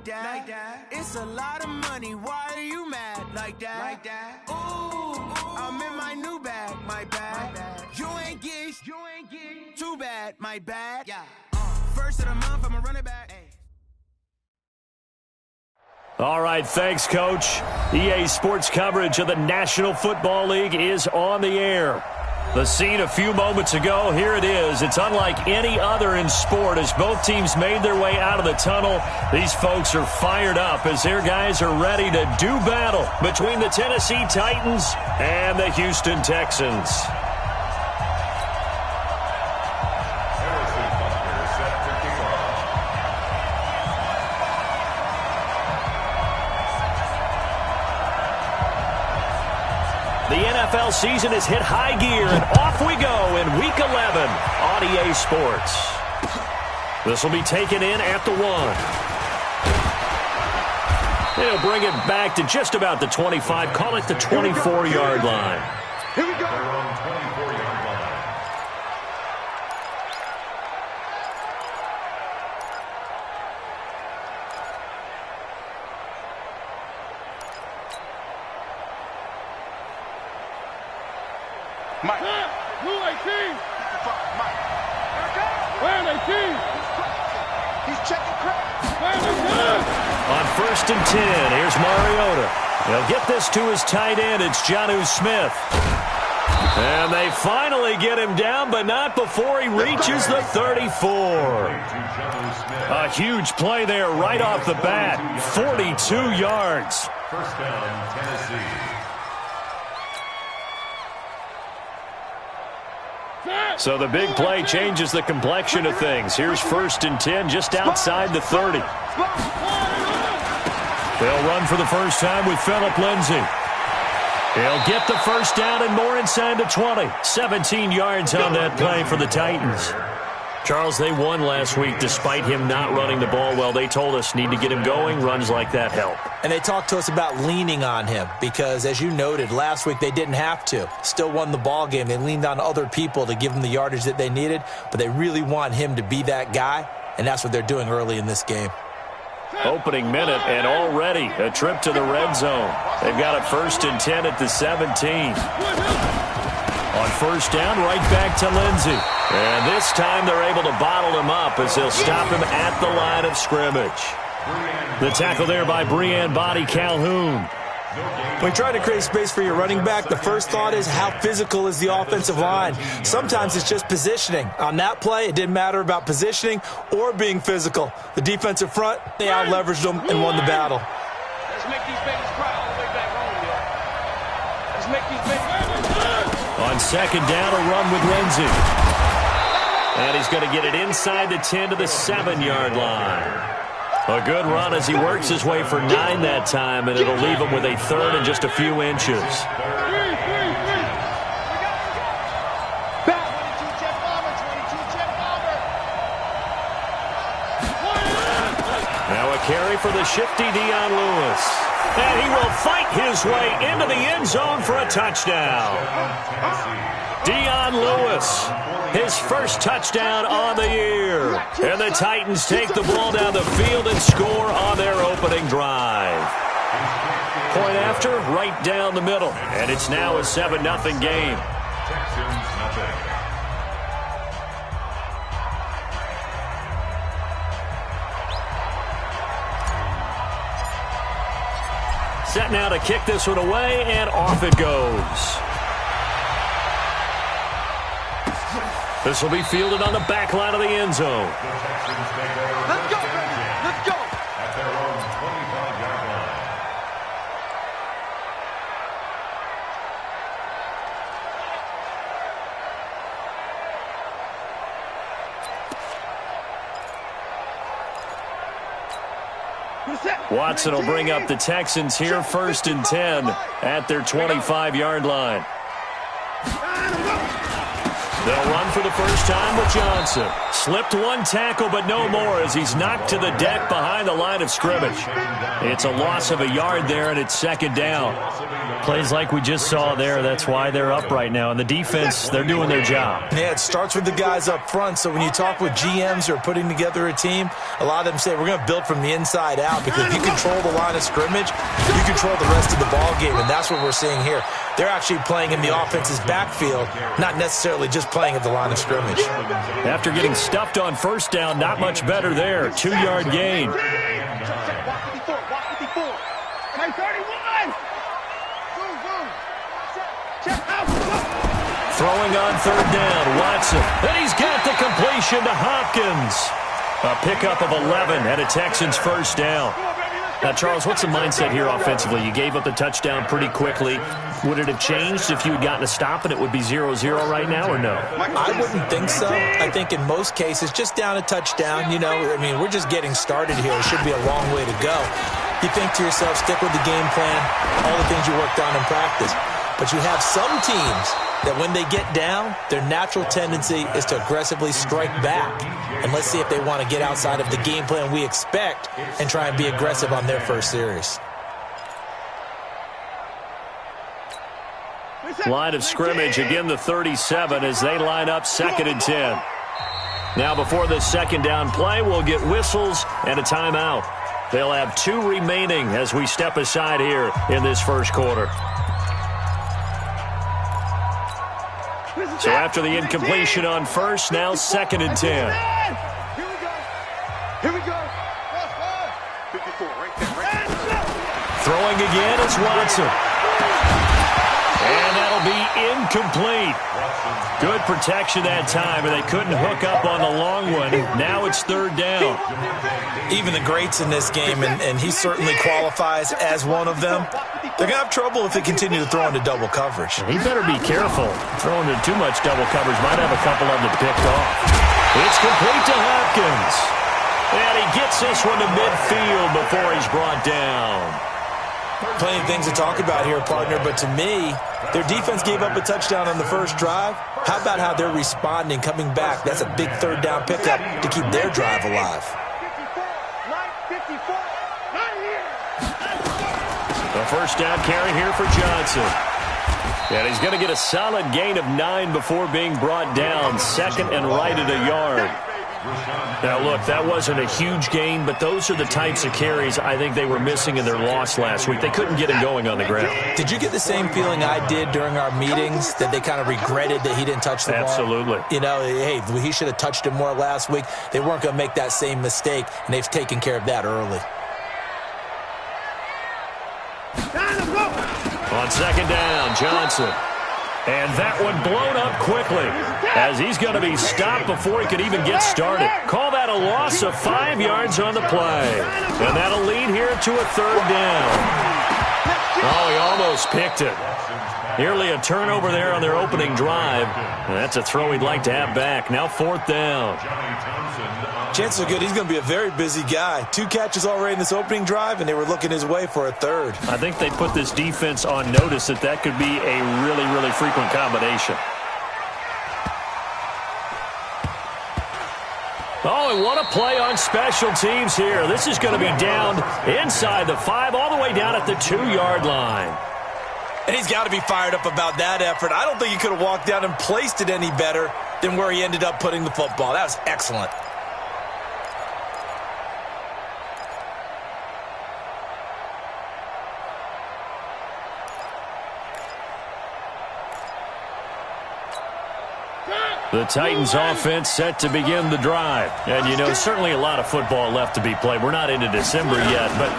like that. It's a lot of money. Why are you mad like that? Ooh, I'm in my new bag, my bad. You ain't get too bad, my bad. Yeah. First of the month, I'ma run it back. Hey. All right, thanks, Coach. EA Sports coverage of the National Football League is on the air. The scene a few moments ago, here it is. It's unlike any other in sport as both teams made their way out of the tunnel. These folks are fired up as their guys are ready to do battle between the Tennessee Titans and the Houston Texans. The NFL season has hit high gear, and off we go in Week 11 on EA Sports. This will be taken in at the 1. They'll bring it back to just about the 25, call it the 24-yard line. Here we go. Mike. Rule-g2's. Mike. Where are they, team? He's checking crack. On 1st and 10, here's Mariota. He'll get this to his tight end. It's Jonnu Smith. And they finally get him down, but not before he reaches the 34. A huge play there right off the bat. 42 yards. First down, Tennessee. So the big play changes the complexion of things. Here's 1st and 10 just outside the 30. They'll run for the first time with Phillip Lindsay. He'll get the first down and more inside the 20. 17 yards on that play for the Titans. Charles, they won last week despite him not running the ball well. They told us need to get him going. Runs like that help. And they talked to us about leaning on him because, as you noted, last week they didn't have to. Still won the ball game. They leaned on other people to give them the yardage that they needed, but they really want him to be that guy, and that's what they're doing early in this game. Opening minute, and already a trip to the red zone. They've got it 1st and 10 at the 17. On first down, right back to Lindsay. And this time they're able to bottle him up as they'll stop him at the line of scrimmage. The tackle there by Breanne Body Calhoun. When you try to create space for your running back, the first thought is how physical is the offensive line. Sometimes it's just positioning. On that play, it didn't matter about positioning or being physical. The defensive front, they out-leveraged them and won the battle. Let's make these babies cry all the way back home, yeah. Let's make these babies cry. On second down, a run with Lindsay. And he's going to get it inside the 10 to the 7-yard line. A good run as he works his way for 9 that time, and it'll leave him with a third and just a few inches. Now a carry for the shifty Dion Lewis. And he will fight his way into the end zone for a touchdown. Dion Lewis, his first touchdown on the year. And the Titans take the ball down the field and score on their opening drive. Point after, right down the middle. And it's now a 7-0 game. Texans nothing. Set now to kick this one away, and off it goes. This will be fielded on the back line of the end zone. The Texans take over. Let's go, let's go. At their own 25-yard line. Watson will bring up the Texans here 1st and 10 at their 25-yard line. They'll run for the first time with Johnson. Slipped one tackle, but no more as he's knocked to the deck behind the line of scrimmage. It's a loss of a yard there, and it's second down. Plays like we just saw there. That's why they're up right now. And the defense, they're doing their job. Yeah, it starts with the guys up front. So when you talk with GMs who are putting together a team, a lot of them say we're going to build from the inside out, because if you control the line of scrimmage, you control the rest of the ball game, and that's what we're seeing here. They're actually playing in the offense's backfield, not necessarily just playing at the line of scrimmage. After getting stuffed on first down, not much better there. 2-yard gain. Throwing on third down, Watson. And he's got the completion to Hopkins. A pickup of 11 and a Texans first down. Now, Charles, what's the mindset here offensively? You gave up the touchdown pretty quickly. Would it have changed if you had gotten a stop and it would be 0-0 right now, or no? I wouldn't think so. I think in most cases, just down a touchdown, we're just getting started here. It should be a long way to go. You think to yourself, stick with the game plan, all the things you worked on in practice. But you have some teams that when they get down, their natural tendency is to aggressively strike back. And let's see if they want to get outside of the game plan we expect and try and be aggressive on their first series. Line of scrimmage, again the 37 as they line up 2nd and 10. Now before this second down play, we'll get whistles and a timeout. They'll have 2 remaining as we step aside here in this first quarter. So after the incompletion on first, now 2nd and 10. Here we go. 54, right there. Throwing again is Watson. And that'll be incomplete. Good protection that time, and they couldn't hook up on the long one. Now it's third down. Even the greats in this game, and he certainly qualifies as one of them, they're going to have trouble if they continue to throw into double coverage. He better be careful. Throwing into too much double coverage might have a couple of them picked off. It's complete to Hopkins. And he gets this one to midfield before he's brought down. Plenty of things to talk about here, partner, but to me, their defense gave up a touchdown on the first drive. How about how they're responding, coming back? That's a big third down pickup to keep their drive alive. The first down carry here for Johnson. And he's going to get a solid gain of 9 before being brought down. 2nd and right at a yard. Now, look, that wasn't a huge gain, but those are the types of carries I think they were missing in their loss last week. They couldn't get him going on the ground. Did you get the same feeling I did during our meetings, that they kind of regretted that he didn't touch the ball? Absolutely. Hey, he should have touched it more last week. They weren't going to make that same mistake, and they've taken care of that early. On second down, Johnson. And that one blown up quickly as he's going to be stopped before he could even get started. Call that a loss of 5 yards on the play. And that'll lead here to a third down. Oh, he almost picked it. Nearly a turnover there on their opening drive. And that's a throw he'd like to have back. Now 4th down. Chances are good he's going to be a very busy guy. 2 catches already in this opening drive, and they were looking his way for a third. I think they put this defense on notice that could be a really, really frequent combination. Oh, and what a play on special teams here. This is going to be down inside the 5, all the way down at the 2-yard line. And he's got to be fired up about that effort. I don't think he could have walked down and placed it any better than where he ended up putting the football. That was excellent. The Titans offense set to begin the drive. And, certainly a lot of football left to be played. We're not into December yet, but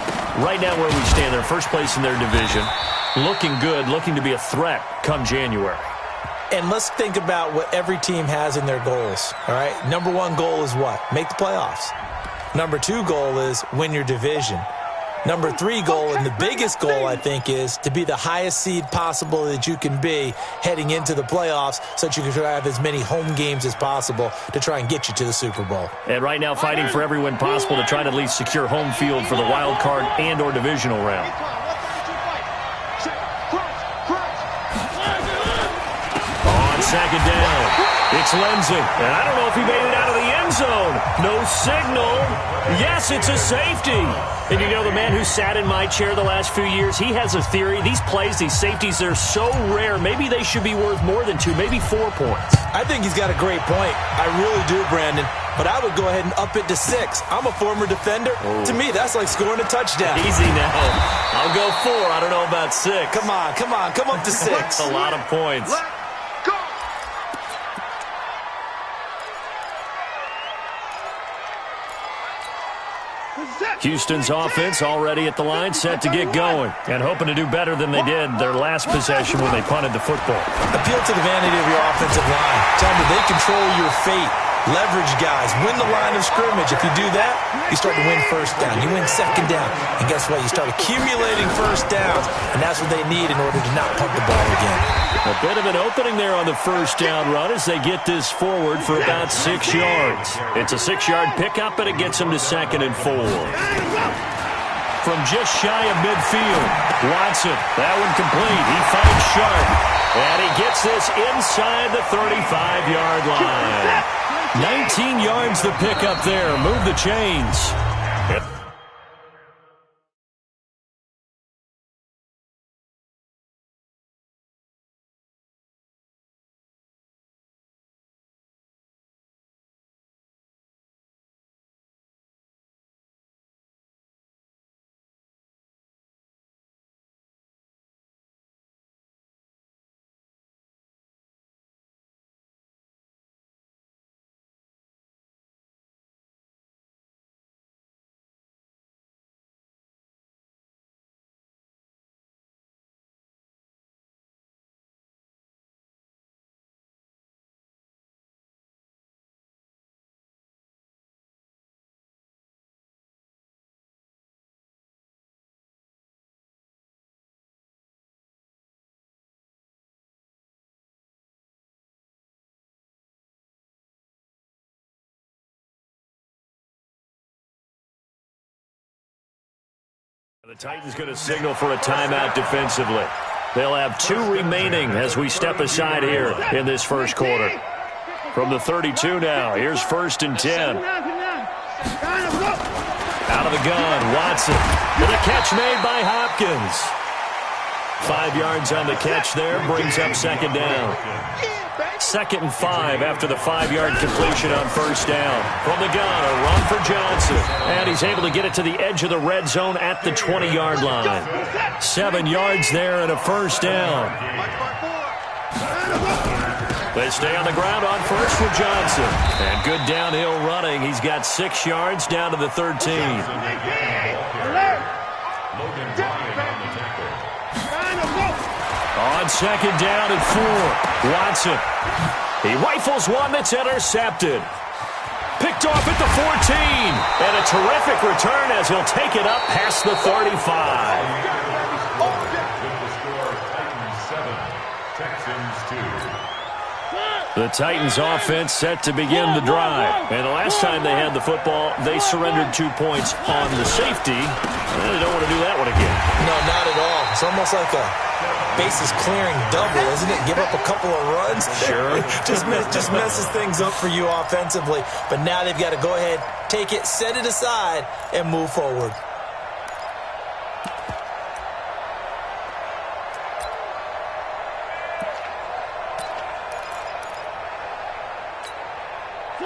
right now where we stand, they're first place in their division. Looking good, looking to be a threat come January. And let's think about what every team has in their goals, all right? Number 1 goal is what? Make the playoffs. Number 2 goal is win your division. Number 3 goal, and the biggest goal, I think, is to be the highest seed possible that you can be heading into the playoffs so that you can have as many home games as possible to try and get you to the Super Bowl. And right now fighting for every win possible to try to at least secure home field for the wild card and or divisional round. On second down. It's Lindsey, and I don't know if he made it out of the end zone. No signal. Yes, it's a safety. And you know, the man who sat in my chair the last few years, he has a theory. These plays, these safeties, they're so rare. Maybe they should be worth more than 2, maybe 4 points. I think he's got a great point. I really do, Brandon. But I would go ahead and up it to 6. I'm a former defender. Oh. To me, that's like scoring a touchdown. Easy now. I'll go 4. I don't know about 6. Come on. Come up to 6. That's a lot of points. Houston's offense already at the line, set to get going, and hoping to do better than they did their last possession when they punted the football. Appeal to the vanity of your offensive line. Tell them they control your fate. Leverage guys. Win the line of scrimmage. If you do that, you start to win first down. You win second down. And guess what? You start accumulating first downs, and that's what they need in order to not punt the ball again. A bit of an opening there on the first down run as they get this forward for about 6 yards. It's a 6-yard pickup, and it gets them to 2nd and 4. From just shy of midfield, Watson, that one complete. He finds Sharp, and he gets this inside the 35-yard line. 19 yards to pick up there. Move the chains. The Titans going to signal for a timeout defensively. They'll have 2 remaining as we step aside here in this first quarter. From the 32 now, here's 1st and 10. Out of the gun, Watson. With a catch made by Hopkins. 5 yards on the catch there, brings up 2nd down. 2nd and 5 after the 5-yard completion on 1st down. From the gun, a run for Johnson. And he's able to get it to the edge of the red zone at the 20-yard line. 7 yards there and a 1st down. They stay on the ground on 1st for Johnson. And good downhill running. He's got 6 yards down to the 13. On 2nd down and 4, Watson. He rifles one that's intercepted. Picked off at the 14. And a terrific return as he'll take it up past the 35. The Titans offense set to begin the drive. And the last time they had the football, they surrendered 2 points on the safety. They don't want to do that one again. No, not at all. It's almost like a bases clearing double, isn't it? Give up a couple of runs. Sure. just messes things up for you offensively. But now they've got to go ahead, take it, set it aside, and move forward.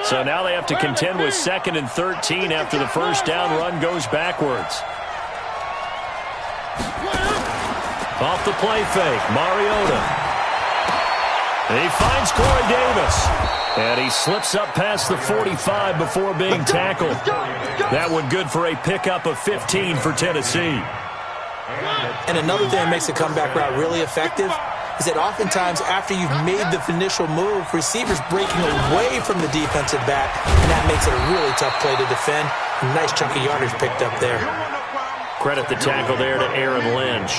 So now they have to contend with 2nd and 13 after the 1st down run goes backwards. Off the play fake, Mariota. He finds Corey Davis. And he slips up past the 45 before being tackled. That one good for a pickup of 15 for Tennessee. And another thing that makes the comeback route really effective is that oftentimes after you've made the initial move, receivers breaking away from the defensive back, and that makes it a really tough play to defend. A nice chunk of yardage picked up there. Credit the tackle there to Aaron Lynch.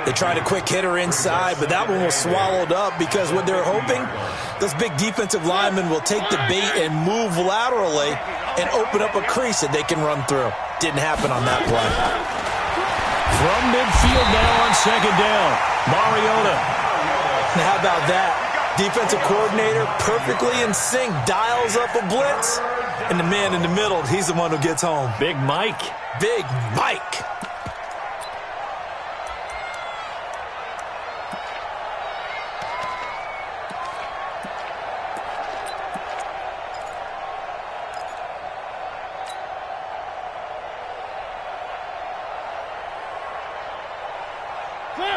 They tried a quick hitter inside, but that one was swallowed up because what they're hoping, those big defensive linemen will take the bait and move laterally and open up a crease that they can run through. Didn't happen on that play. From midfield now on 2nd down, Mariota. Now how about that? Defensive coordinator, perfectly in sync, dials up a blitz, and the man in the middle, he's the one who gets home. Big Mike. Big Mike.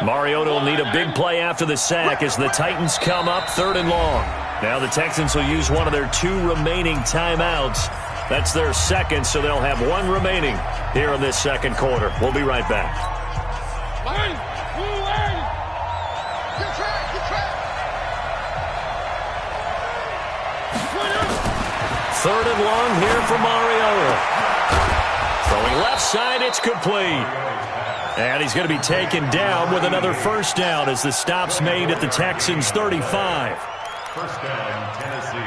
Mariota will need a big play after the sack as the Titans come up 3rd and long. Now the Texans will use one of their 2 remaining timeouts. That's their second, so they'll have 1 remaining here in this second quarter. We'll be right back. 3rd and long here for Mariota. Throwing left side, it's complete. And he's going to be taken down with another first down as the stop's made at the Texans' 35. First down, Tennessee.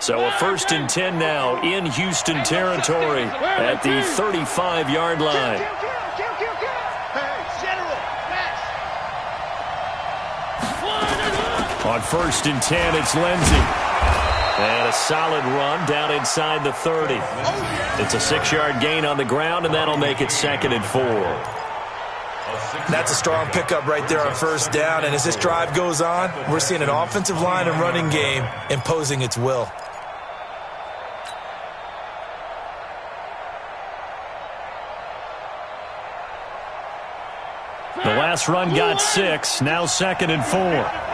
So a 1st and 10 now in Houston territory at the 35-yard line. On 1st and 10, it's Lindsey. And a solid run down inside the 30. It's a 6-yard gain on the ground, and that'll make it 2nd and 4. That's a strong pickup right there on 1st down, and as this drive goes on, we're seeing an offensive line and running game imposing its will. The last run got 6, now 2nd and 4.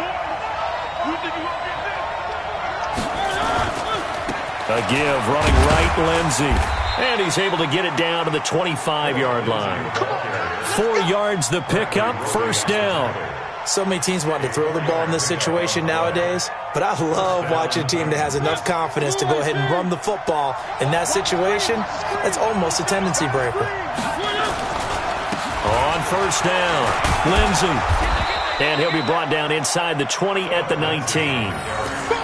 A give, running right, Lindsey. And he's able to get it down to the 25-yard line. 4 yards the pickup, 1st down. So many teams want to throw the ball in this situation nowadays, but I love watching a team that has enough confidence to go ahead and run the football. In that situation, that's almost a tendency breaker. On 1st down, Lindsey. And he'll be brought down inside the 20 at the 19.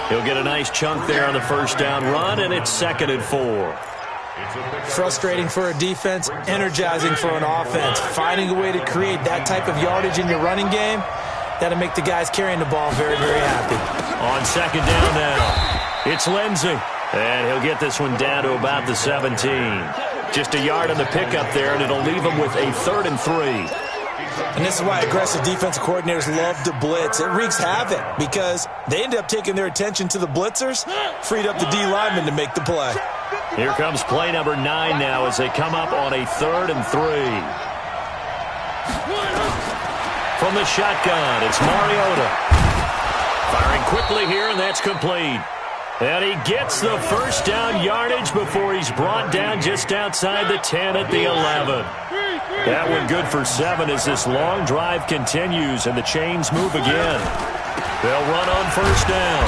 He'll get a nice chunk there on the 1st down run, and it's 2nd and 4. Frustrating for a defense, energizing for an offense. Finding a way to create that type of yardage in your running game, that'll make the guys carrying the ball very, very happy. On 2nd down now, it's Lindsey. And he'll get this one down to about the 17. Just a yard on the pickup there, and it'll leave him with a 3rd and 3. And this is why aggressive defensive coordinators love to blitz. It wreaks havoc because they end up taking their attention to the blitzers, freed up the D linemen to make the play. Here comes play number 9 now as they come up on a 3rd and 3. From the shotgun, it's Mariota. Firing quickly here, and that's complete. And he gets the 1st down yardage before he's brought down just outside the 10 at the 11. That one good for 7 as this long drive continues and the chains move again. They'll run on 1st down.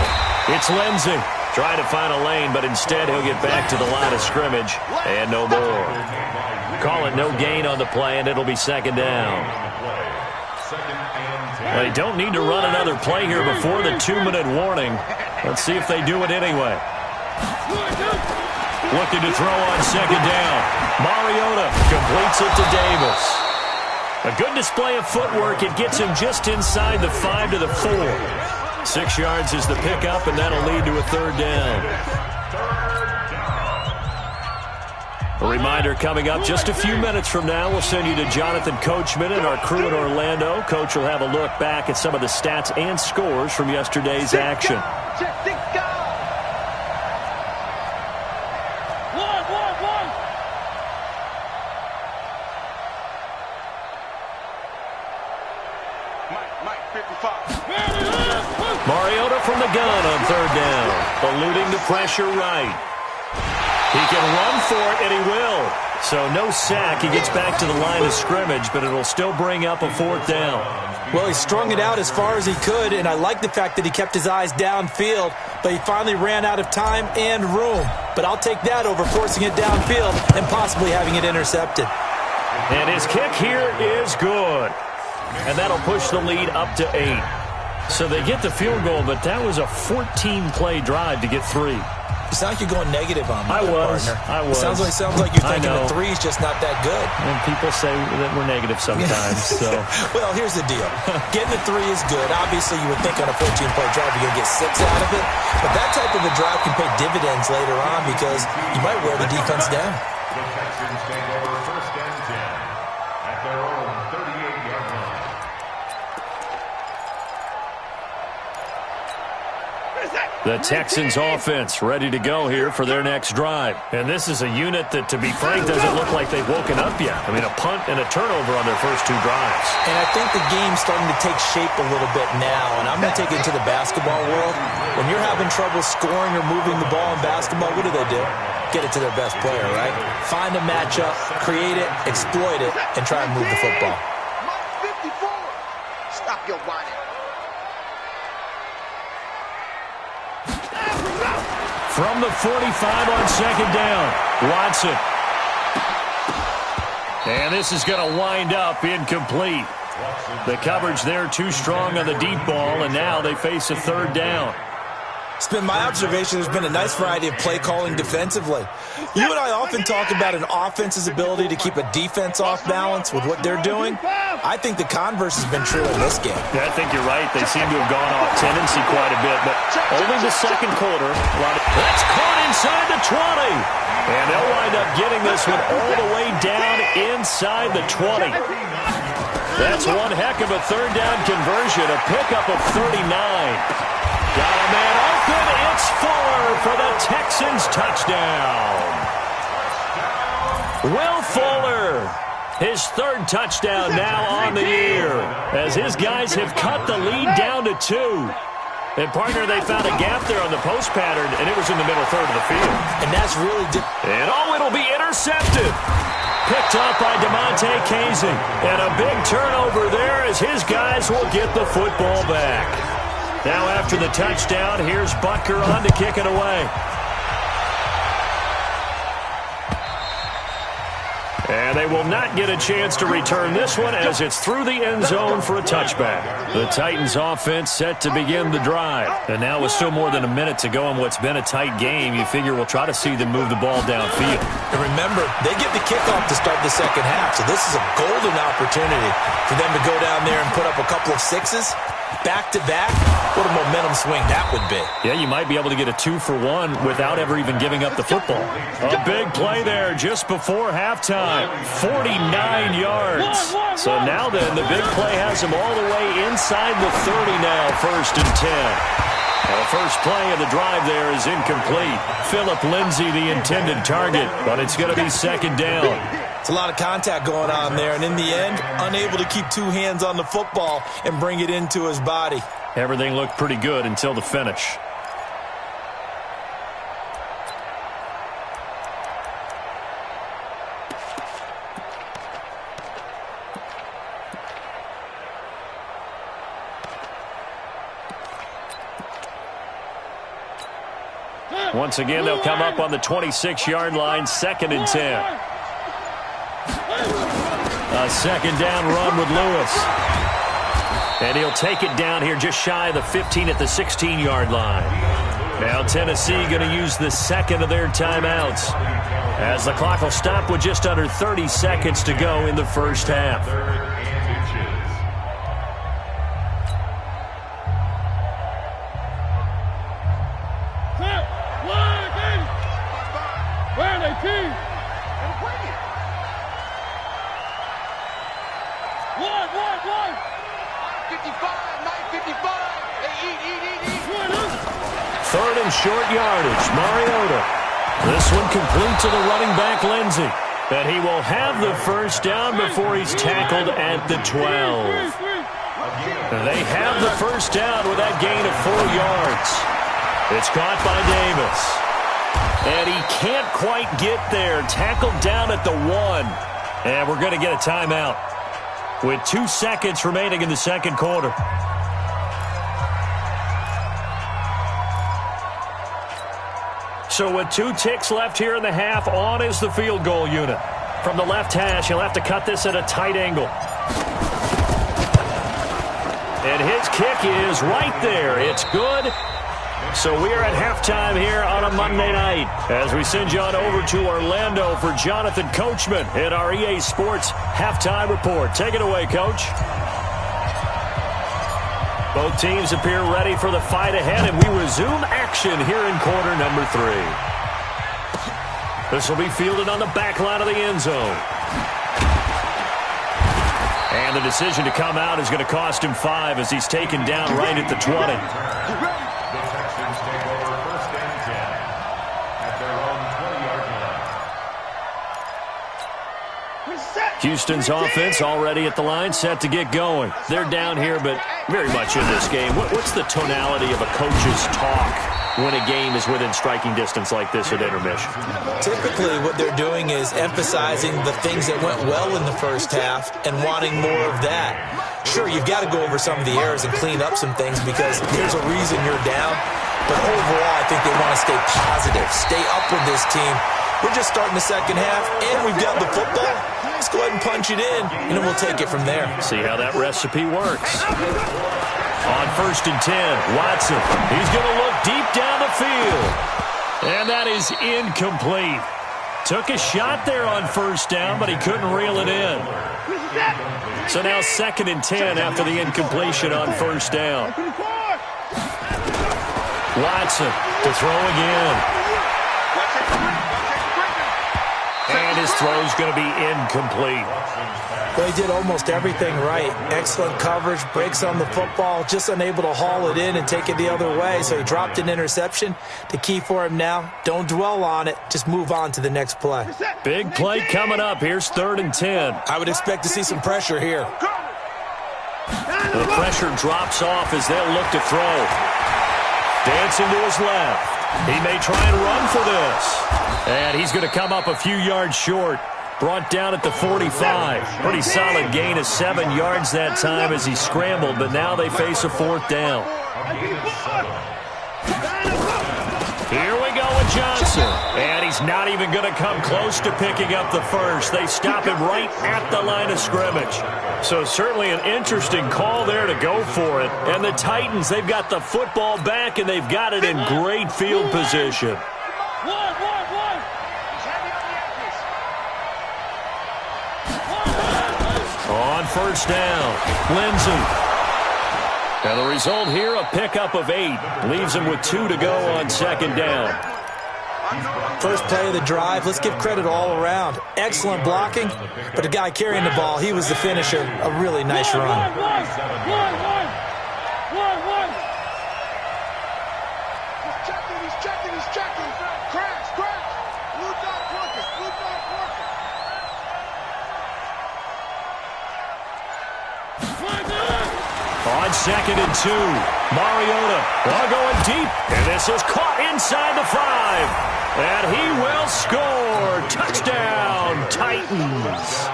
It's Lindsey trying to find a lane, but instead he'll get back to the line of scrimmage and no more. Call it no gain on the play, and it'll be 2nd down. They don't need to run another play here before the 2-minute warning. Let's see if they do it anyway. Looking to throw on 2nd down. Mariota completes it to Davis. A good display of footwork. It gets him just inside the 5 to the 4. 6 yards is the pickup, and that'll lead to a 3rd down. A reminder coming up just a few minutes from now, we'll send you to Jonathan Coachman and our crew in Orlando. Coach will have a look back at some of the stats and scores from yesterday's action. Mariota from the gun on 3rd down, eluding the pressure right. He can run for it, and he will. So no sack. He gets back to the line of scrimmage, but it'll still bring up a 4th down. Well, he strung it out as far as he could, and I like the fact that he kept his eyes downfield, but he finally ran out of time and room. But I'll take that over forcing it downfield and possibly having it intercepted. And his kick here is good. And that'll push the lead up to 8. So they get the field goal, but that was a 14-play drive to get 3. You sound like you're going negative on me, partner. I was. Sounds like you're thinking the three's just not that good. And people say that we're negative sometimes. So, well, here's the deal. Getting the three is good. Obviously, you would think on a 14-play drive you're going to get 6 out of it. But that type of a drive can pay dividends later on because you might wear the defense down. The Texans take over first and 10 at their own 38-yard line. the Texans offense ready to go here for their next drive. And this is a unit that, to be frank, doesn't look like they've woken up yet. I mean, a punt and a turnover on their first 2 drives. And I think the game's starting to take shape a little bit now, and I'm going to take it to the basketball world. When you're having trouble scoring or moving the ball in basketball, what do? Get it to their best player, right? Find a matchup, create it, exploit it, and try and move the football. Mark 54. Stop your whining. From the 45 on second down, Watson. And this is going to wind up incomplete. The coverage there too strong on the deep ball, and now they face a third down. It's been my observation there's been a nice variety of play calling defensively. You and I often talk about an offense's ability to keep a defense off balance with what they're doing. I think the converse has been true in this game. Yeah, I think you're right. They seem to have gone off tendency quite a bit, but only the second quarter. That's caught inside the 20. And they'll wind up getting this one all the way down inside the 20. That's one heck of a third down conversion, a pickup of 39. Got a man open. It's Fuller for the Texans touchdown. Will Fuller, his third touchdown now on the year, as his guys have cut the lead down to 2. And, partner, they found a gap there on the post pattern, and it was in the middle third of the field. And that's really... And, it'll be intercepted. Picked up by DeMonte Casey. And a big turnover there as his guys will get the football back. Now after the touchdown, here's Butker on to kick it away. And they will not get a chance to return this one as it's through the end zone for a touchback. The Titans offense set to begin the drive. And now with still more than a minute to go in what's been a tight game, you figure we'll try to see them move the ball downfield. And remember, they get the kickoff to start the second half, so this is a golden opportunity for them to go down there and put up a couple of 6s. Back-to-back, what a momentum swing that would be. Yeah, you might be able to get a 2-for-1 without ever even giving up the football. A big play there just before halftime. 49 yards. So now then, the big play has him all the way inside the 30 now, 1st and 10. The first play of the drive there is incomplete. Phillip Lindsay, the intended target, but it's going to be second down. It's a lot of contact going on there, and in the end, unable to keep 2 hands on the football and bring it into his body. Everything looked pretty good until the finish. Once again, they'll come up on the 26-yard line, 2nd and 10. A second down run with Lewis. And he'll take it down here just shy of the 15 at the 16-yard line. Now Tennessee going to use the second of their timeouts, as the clock will stop with just under 30 seconds to go in the first half. Where are they, team? One. 55, 955. They eat. 3rd and short yardage, Mariota. This one complete to the running back, Lindsay. And he will have the first down before he's tackled at the 12. They have the first down with that gain of 4 yards. It's caught by Davis. And he can't quite get there. Tackled down at the 1. And we're going to get a timeout with 2 seconds remaining in the second quarter. So with 2 ticks left here in the half, on is the field goal unit. From the left hash, he'll have to cut this at a tight angle. And his kick is right there. It's good. So we are at halftime here on a Monday night as we send you on over to Orlando for Jonathan Coachman in our EA Sports Halftime Report. Take it away, Coach. Both teams appear ready for the fight ahead, and we resume action here in quarter number 3. This will be fielded on the back line of the end zone. And the decision to come out is going to cost him 5 as he's taken down right at the 20. The Texans take over first and 10 at their own 20-yard line. Houston's offense already at the line, set to get going. They're down here, but very much in this game. What's the tonality of a coach's talk when a game is within striking distance like this at intermission? Typically, what they're doing is emphasizing the things that went well in the first half and wanting more of that. Sure, you've got to go over some of the errors and clean up some things because there's a reason you're down. But overall, I think they want to stay positive, stay up with this team. We're just starting the second half, and we've got the football. Let's go ahead and punch it in, and then we'll take it from there. See how that recipe works. On first and 10, Watson. He's going to look deep down the field. And that is incomplete. Took a shot there on first down, but he couldn't reel it in. So now second and 10 after the incompletion on first down. Watson to throw again. And his throw's going to be incomplete. Well, he did almost everything right. Excellent coverage, breaks on the football, just unable to haul it in and take it the other way. So he dropped an interception. The key for him now, don't dwell on it. Just move on to the next play. Big play coming up. Here's third and 10. I would expect to see some pressure here. The pressure drops off as they'll look to throw. Dancing to his left. He may try and run for this. And he's going to come up a few yards short. Brought down at the 45. Pretty solid gain of 7 yards that time as he scrambled, but now they face a fourth down. Here we go with Johnson. And he's not even going to come close to picking up the first. They stop him right at the line of scrimmage. So certainly an interesting call there to go for it. And the Titans, they've got the football back, and they've got it in great field position. On first down, Lindsey. And the result here, a pickup of 8. Leaves him with 2 to go on second down. First play of the drive, let's give credit all around. Excellent blocking, but the guy carrying the ball, he was the finisher. A really nice run. He's checking. Crash. Blue dot working. On second and 2, Mariota going deep, and this is caught inside the 5, and he will score. Touchdown, Titans.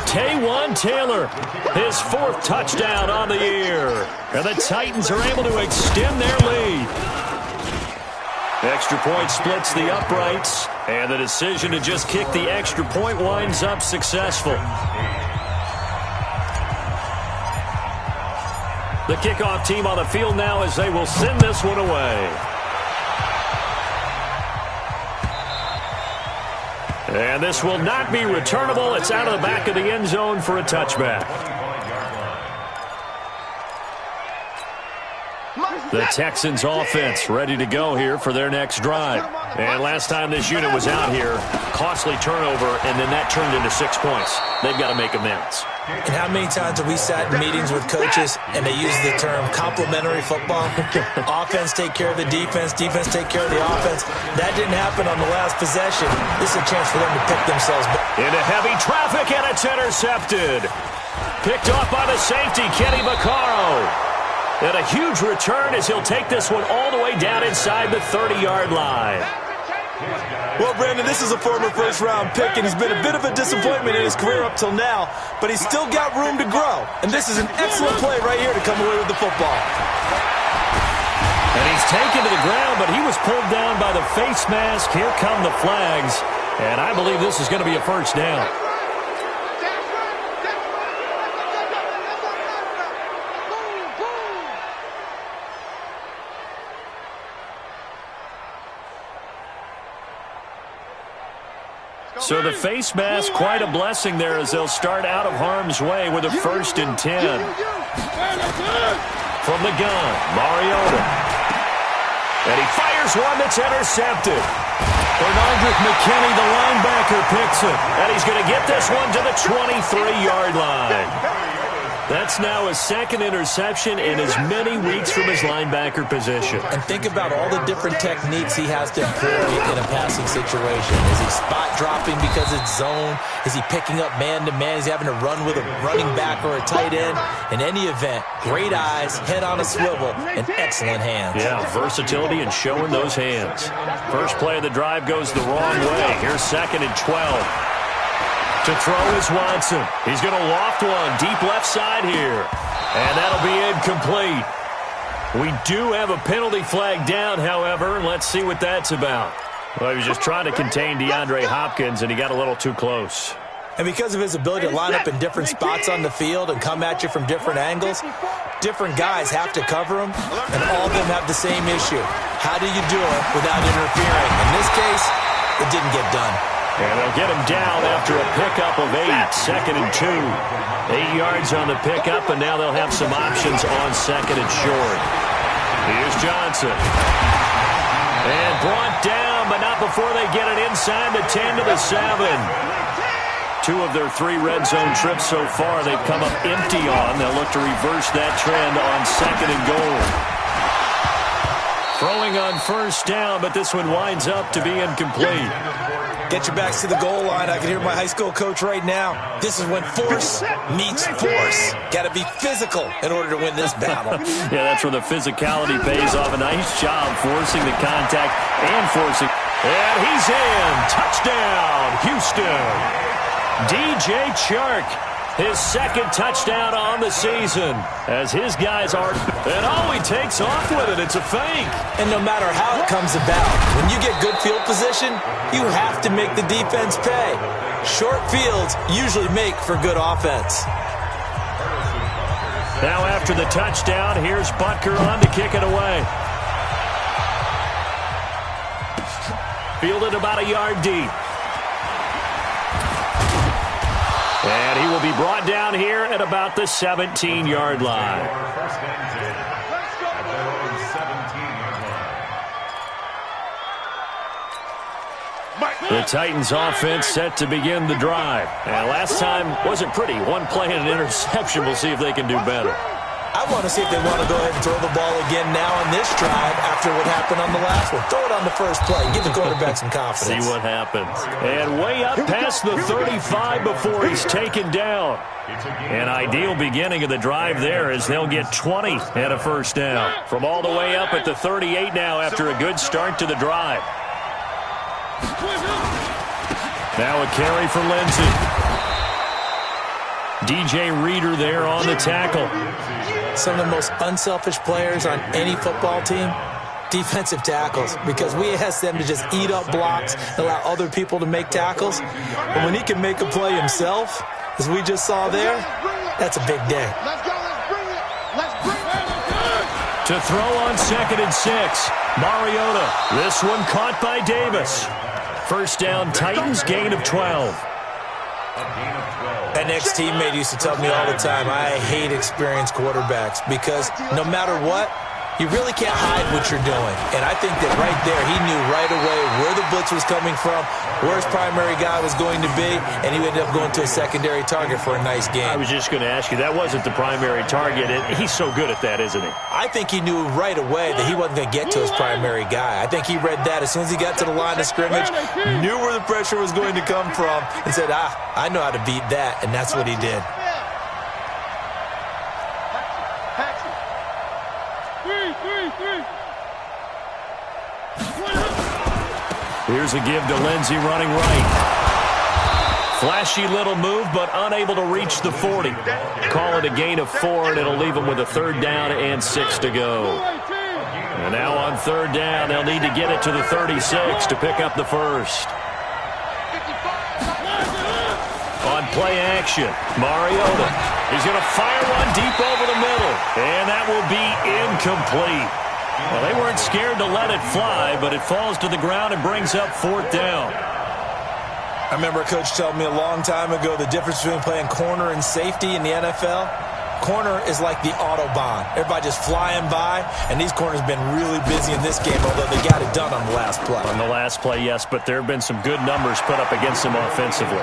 Taywan Taylor, his 4th touchdown on the year, and the Titans are able to extend their lead. Extra point splits the uprights, and the decision to just kick the extra point winds up successful. The kickoff team on the field now as they will send this one away. And this will not be returnable. It's out of the back of the end zone for a touchback. The Texans offense ready to go here for their next drive. And last time this unit was out here, costly turnover, and then that turned into 6 points. They've got to make amends. And how many times have we sat in meetings with coaches and they use the term complementary football? Offense take care of the defense take care of the offense. That didn't happen on the last possession. This is a chance for them to pick themselves back. Into heavy traffic, and it's intercepted. Picked off by the safety, Kenny Vaccaro. And a huge return as he'll take this one all the way down inside the 30-yard line. Well, Brandon, this is a former first-round pick, and he's been a bit of a disappointment in his career up till now, but he's still got room to grow. And this is an excellent play right here to come away with the football. And he's taken to the ground, but he was pulled down by the face mask. Here come the flags, and I believe this is going to be a first down. So the face mask, quite a blessing there as they'll start out of harm's way with a 1st and 10. From the gun, Mariota. And he fires one that's intercepted. Bernardrick McKinney, the linebacker, picks it. And he's going to get this one to the 23-yard line. That's now his 2nd interception in as many weeks from his linebacker position. And think about all the different techniques he has to employ in a passing situation. Is he spot dropping because it's zone? Is he picking up man-to-man? Is he having to run with a running back or a tight end? In any event, great eyes, head on a swivel, and excellent hands. Yeah, versatility and showing those hands. First play of the drive goes the wrong way. Here's 2nd and 12. To throw is Watson. He's going to loft one deep left side here. And that'll be incomplete. We do have a penalty flag down, however. Let's see what that's about. Well, he was just trying to contain DeAndre Hopkins, and he got a little too close. And because of his ability to line up in different spots on the field and come at you from different angles, different guys have to cover him, and all of them have the same issue. How do you do it without interfering? In this case, it didn't get done. And they'll get him down after a pickup of 8, 2nd and 2. 8 yards on the pickup, and now they'll have some options on 2nd and short. Here's Johnson. And brought down, but not before they get it inside the 10 to the 7. 2 of their 3 red zone trips so far they've come up empty on. They'll look to reverse that trend on 2nd and goal. Throwing on 1st down, but this one winds up to be incomplete. Get your backs to the goal line. I can hear my high school coach right now. This is when force meets force. Got to be physical in order to win this battle. Yeah, that's where the physicality pays off. A nice job forcing the contact and forcing. And he's in. Touchdown, Houston. DJ Chark, his 2nd touchdown on the season, as his guys are. And oh, he takes off with it. It's a fake. And no matter how it comes about, when you get good field position, you have to make the defense pay. Short fields usually make for good offense. Now after the touchdown, here's Butker on to kick it away. Fielded about a yard deep. And he will be brought down here at about the 17-yard line. The Titans offense set to begin the drive. And last time wasn't pretty. 1 play and an interception. We'll see if they can do better. I want to see if they want to go ahead and throw the ball again now on this drive after what happened on the last one. Throw it on the first play. Give the quarterback some confidence. See what happens. And way up past the 35 before he's taken down. An ideal beginning of the drive there as they'll get 20 and a 1st down. From all the way up at the 38 now after a good start to the drive. Now a carry for Lindsey. DJ Reader there on the tackle. Some of the most unselfish players on any football team, defensive tackles, because we ask them to just eat up blocks and allow other people to make tackles. But when he can make a play himself, as we just saw there, that's a big day. Let's go, let's bring it. Let's bring it. To throw on 2nd and 6, Mariota. This one caught by Davis. 1st down, Titans, gain of 12. An ex-teammate used to tell me all the time, I hate experienced quarterbacks because no matter what, you really can't hide what you're doing. And I think that right there, he knew right away where the blitz was coming from, where his primary guy was going to be, and he ended up going to a secondary target for a nice game. I was just going to ask you, that wasn't the primary target. He's so good at that, isn't he? I think he knew right away that he wasn't going to get to his primary guy. I think he read that as soon as he got to the line of scrimmage, knew where the pressure was going to come from, and said, I know how to beat that, and that's what he did. Here's a give to Lindsey running right. Flashy little move, but unable to reach the 40. Call it a gain of 4, and it'll leave them with a 3rd down and 6 to go. And now on 3rd down, they'll need to get it to the 36 to pick up the 1st. On play action, Mariota. He's going to fire one deep over the middle, and that will be incomplete. Well, they weren't scared to let it fly, but it falls to the ground and brings up 4th down. I remember a coach telling me a long time ago the difference between playing corner and safety in the NFL. Corner is like the Autobahn. Everybody just flying by, and these corners have been really busy in this game, although they got it done on the last play. On the last play, yes, but there have been some good numbers put up against them offensively.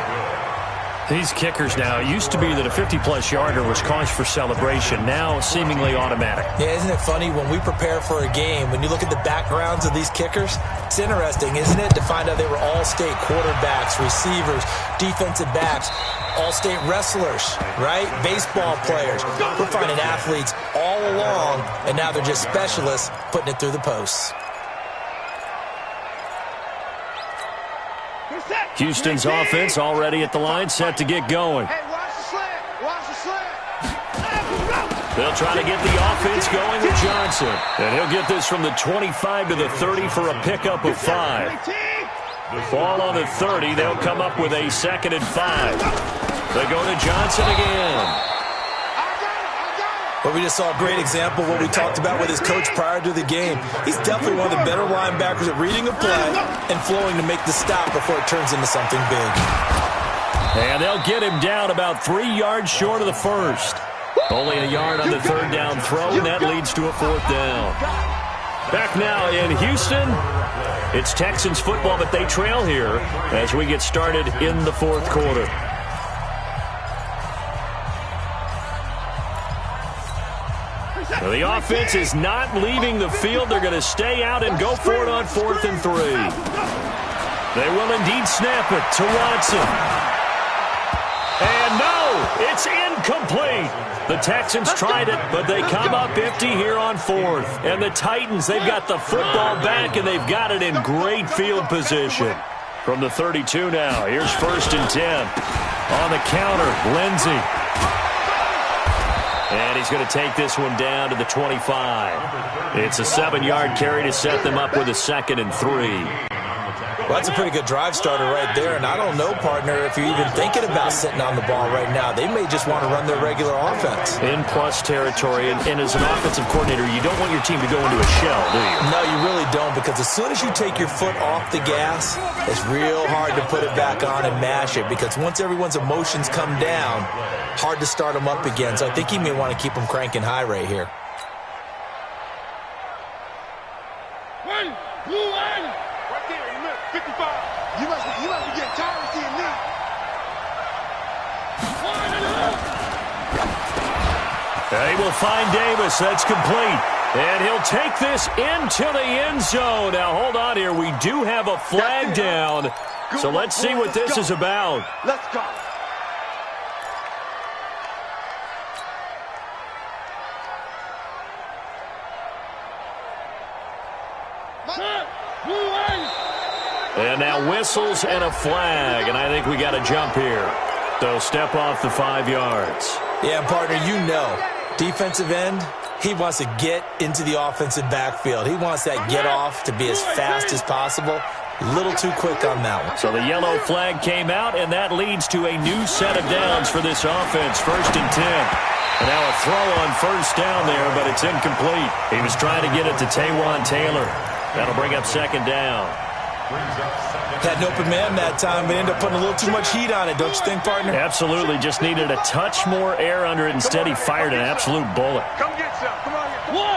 These kickers now, it used to be that a 50-plus yarder was cause for celebration. Now, seemingly automatic. Yeah, isn't it funny when we prepare for a game, when you look at the backgrounds of these kickers, it's interesting, isn't it, to find out they were all-state quarterbacks, receivers, defensive backs, all-state wrestlers, right? Baseball players. We're finding athletes all along, and now they're just specialists putting it through the posts. Houston's offense already at the line, set to get going. Hey, watch the slant. Watch the slant. They'll try to get the offense going with Johnson. And he'll get this from the 25 to the 30 for a pickup of 5. Ball on the 30. They'll come up with a 2nd and 5. They go to Johnson again. But we just saw a great example of what we talked about with his coach prior to the game. He's definitely one of the better linebackers at reading a play and flowing to make the stop before it turns into something big. And they'll get him down about 3 yards short of the first. Only a yard on the 3rd down throw, and that leads to a 4th down. Back now in Houston, it's Texans football, but they trail here as we get started in the 4th quarter. The offense is not leaving the field. They're going to stay out and go for it on 4th and 3. They will indeed snap it to Watson. And no, it's incomplete. The Texans tried it, but they come up empty here on 4th. And the Titans, they've got the football back, and they've got it in great field position. From the 32 now, here's 1st and 10. On the counter, Lindsey. And he's going to take this one down to the 25. It's a 7-yard carry to set them up with a 2nd and 3. Well, that's a pretty good drive starter right there, and I don't know, partner, if you're even thinking about sitting on the ball right now. They may just want to run their regular offense. In plus territory, and as an offensive coordinator, you don't want your team to go into a shell, do you? No, you really don't, because as soon as you take your foot off the gas, it's real hard to put it back on and mash it, because once everyone's emotions come down, hard to start them up again. So I think he may want to keep them cranking high right here. Right there in the middle, 55. You must be getting tired of seeing me. They will find Davis. That's complete. And he'll take this into the end zone. Now, hold on here. We do have a flag down. So let's see what this is about. Let's go. And now whistles and a flag. And I think we got a jump here. They'll step off the 5 yards. Yeah, partner, you know, defensive end, he wants to get into the offensive backfield. He wants that get off to be as fast as possible. A little too quick on that one. So the yellow flag came out, and that leads to a new set of downs for this offense. 1st and 10. And now a throw on 1st down there, but it's incomplete. He was trying to get it to Taywan Taylor. That'll bring up 2nd down. Had an open man that time, but ended up putting a little too much heat on it, don't you think, partner? Absolutely. Just needed a touch more air under it. Instead, he fired an absolute bullet. Come get some. Come on here. One.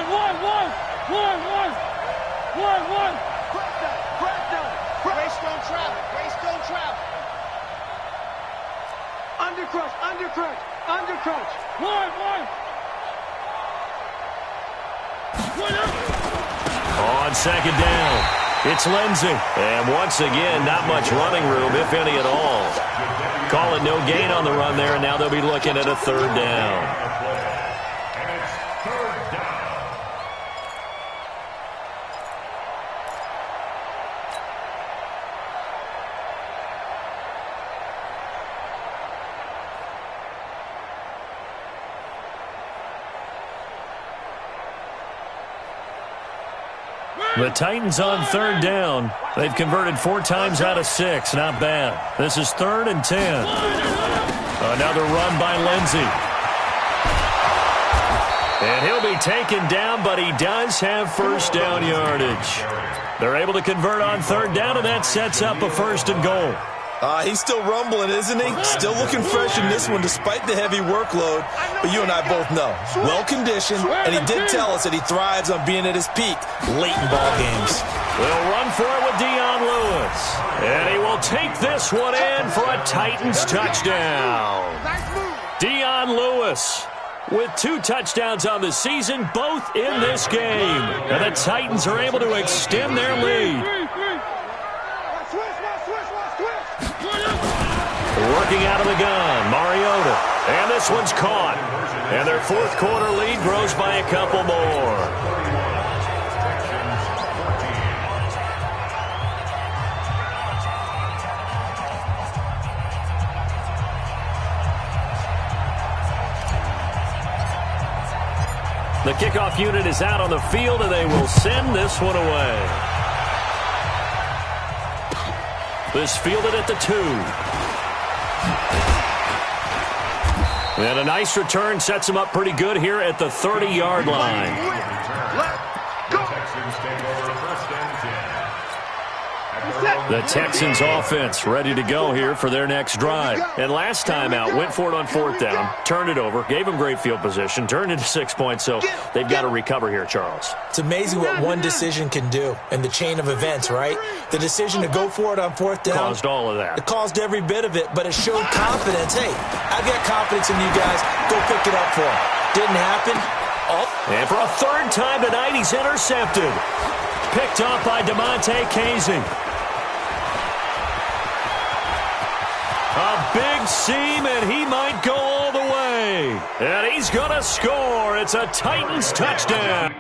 Race don't travel. Race don't travel. Undercrunch. One. On 2nd down, it's Lindsey. And once again, not much running room, if any at all. Call it no gain on the run there, and now they'll be looking at a 3rd down. The Titans on 3rd down. They've converted 4 times out of 6. Not bad. This is 3rd and 10. Another run by Lindsey. And he'll be taken down, but he does have 1st down yardage. They're able to convert on 3rd down, and that sets up a 1st and goal. He's still rumbling, isn't he? Still looking fresh in this one despite the heavy workload. But you and I both know, well-conditioned, and he did tell us that he thrives on being at his peak late in ball games. They'll run for it with Dion Lewis. And he will take this one in for a Titans touchdown. Dion Lewis with 2 touchdowns on the season, both in this game. And the Titans are able to extend their lead. Working out of the gun, Mariota. And this one's caught. And their fourth quarter lead grows by a couple more. The kickoff unit is out on the field, and they will send this one away. This fielded at the 2. And a nice return sets him up pretty good here at the 30-yard line. The Texans offense ready to go here for their next drive. And last time out, went for it on 4th down, turned it over, gave them great field position, turned into 6 points, so they've got to recover here, Charles. It's amazing what one decision can do in the chain of events, right? The decision to go for it on 4th down. Caused all of that. It caused every bit of it, but it showed confidence. Hey, I've got confidence in you guys. Go pick it up for him. Didn't happen. Oh. And for a 3rd time tonight, he's intercepted. Picked off by DeMonte Casey. A big seam, and he might go all the way. And he's going to score. It's a Titans touchdown.